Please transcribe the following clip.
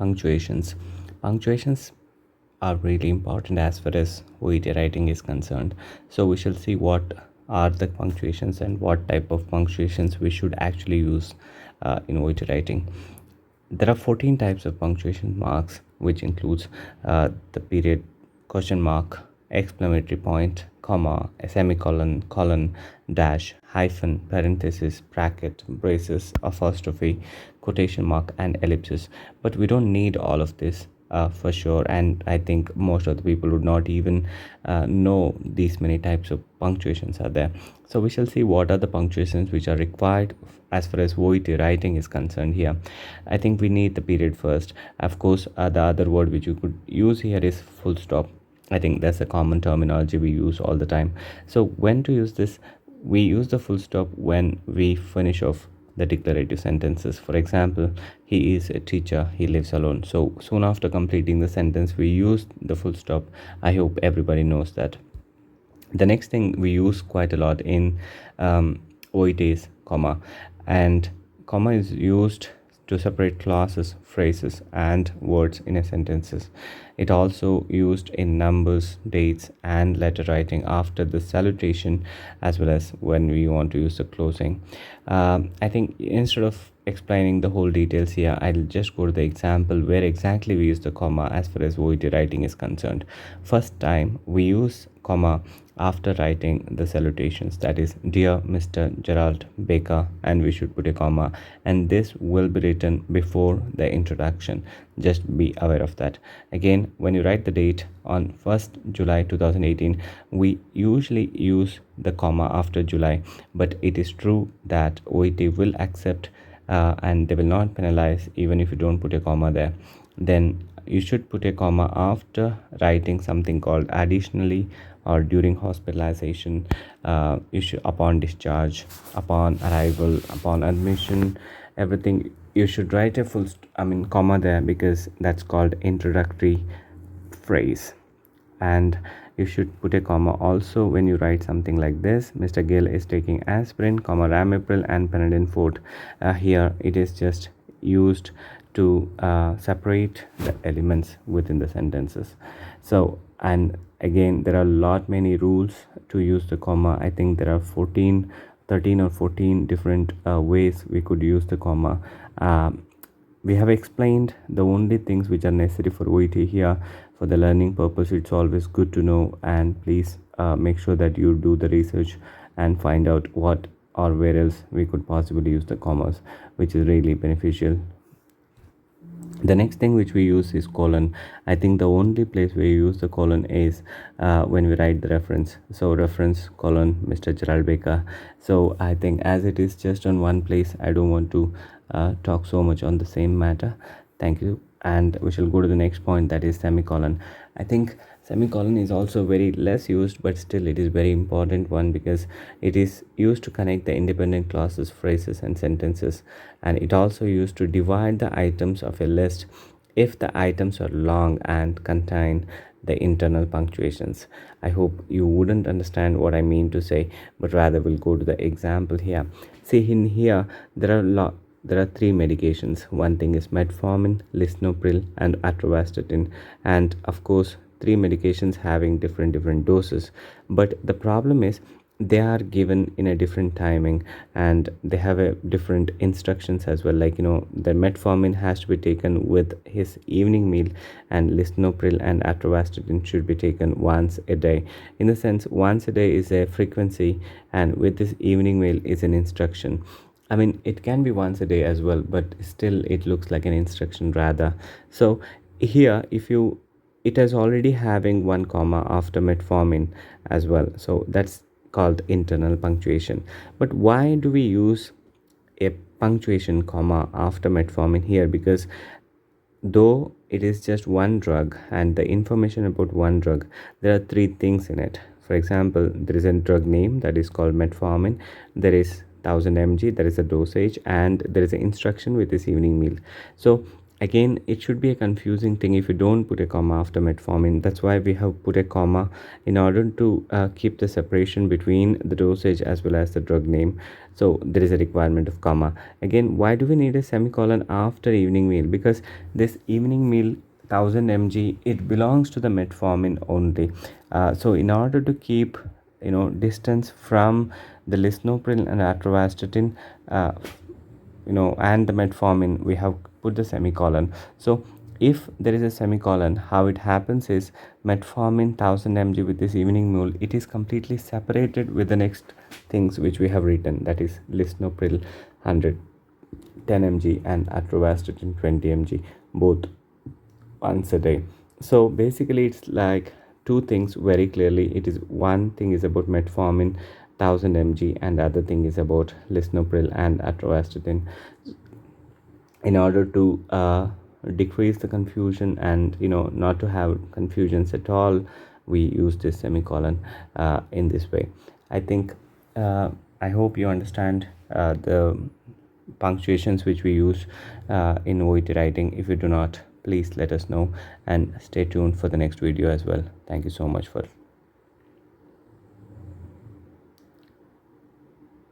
punctuations. Punctuations are really important as far as OET writing is concerned. So we shall see what are the punctuations and what type of punctuations we should actually use in OET writing. There are 14 types of punctuation marks, which includes the period, question mark, exclamatory point, comma, a semicolon, colon, dash, hyphen, parenthesis, bracket, braces, apostrophe, quotation mark, and ellipsis. But we don't need all of this for sure, and I think most of the people would not even know these many types of punctuations are there. So we shall see what are the punctuations which are required as far as OET writing is concerned here. I think we need the period first. Of course, the other word which you could use here is full stop. I think that's a common terminology we use all the time. So when to use this? We use the full stop when we finish off the declarative sentences. For example, he is a teacher, he lives alone. So soon after completing the sentence, we use the full stop. I hope everybody knows that. The next thing we use quite a lot in OET is comma, and comma is used to separate clauses, phrases, and words in a sentences. It also used in numbers, dates, and letter writing after the salutation, as well as when we want to use the closing. I think instead of explaining the whole details here, I'll just go to the example where exactly we use the comma as far as OET writing is concerned. First time we use comma after writing the salutations, that is, dear Mr. Gerald Baker, and we should put a comma, and this will be written before the introduction. Just be aware of that. Again, when you write the date on 1st July 2018, we usually use the comma after July, but it is true that OET will accept and they will not penalize even if you don't put a comma there. Then you should put a comma after writing something called additionally or during hospitalization, upon discharge, upon arrival, upon admission, everything. You should write a comma there, because that's called introductory phrase. And you should put a comma also when you write something like this: Mr. Gill is taking aspirin, comma, Ramipril and Panadin Forte. Here it is just used to separate the elements within the sentences. So, and again, there are a lot many rules to use the comma. I think there are 13 or 14 different ways we could use the comma. We have explained the only things which are necessary for OET here. For the learning purpose, it's always good to know, and please make sure that you do the research and find out what or where else we could possibly use the commas, which is really beneficial. The next thing which we use is colon. I think the only place where you use the colon is when we write the reference. So reference colon Mr. Gerald Baker. So I think as it is just on one place, I don't want to talk so much on the same matter. Thank you. And we shall go to the next point, that is semicolon. I think semicolon is also very less used, but still it is very important one, because it is used to connect the independent clauses, phrases and sentences, and it also used to divide the items of a list if the items are long and contain the internal punctuations. I hope you wouldn't understand what I mean to say, but rather we'll go to the example here. See, in here there are three medications. One thing is metformin, lisinopril and atorvastatin, and of course three medications having different doses. But the problem is they are given in a different timing, and they have a different instructions as well. Like, the metformin has to be taken with his evening meal, and lisinopril and atorvastatin should be taken once a day. In the sense, once a day is a frequency, and with this evening meal is an instruction. I mean, it can be once a day as well, but still it looks like an instruction rather. So here, if you, it is already having one comma after metformin as well, so that's called internal punctuation. But why do we use a punctuation comma after metformin here? Because though it is just one drug and the information about one drug, there are three things in it. For example, there is a drug name that is called metformin, there is 1000 mg, there is a dosage, and there is an instruction with this evening meal. So again, it should be a confusing thing if you don't put a comma after metformin. That's why we have put a comma in order to keep the separation between the dosage as well as the drug name. So there is a requirement of comma. Again, why do we need a semicolon after evening meal? Because this evening meal 1000 mg, it belongs to the metformin only. So in order to keep distance from the lisinopril and atorvastatin, and the metformin, we have put the semicolon. So if there is a semicolon, how it happens is metformin 1000 mg with this evening meal, it is completely separated with the next things which we have written, that is lisinopril 110 mg and atorvastatin 20 mg, both once a day. So basically it's like two things very clearly. It is one thing is about metformin 1000 mg and the other thing is about lisinopril and atorvastatin. In order to decrease the confusion and not to have confusions at all, we use this semicolon in this way. I think I hope you understand the punctuations which we use in OET writing. If you do not, please let us know and stay tuned for the next video as well. Thank you so much for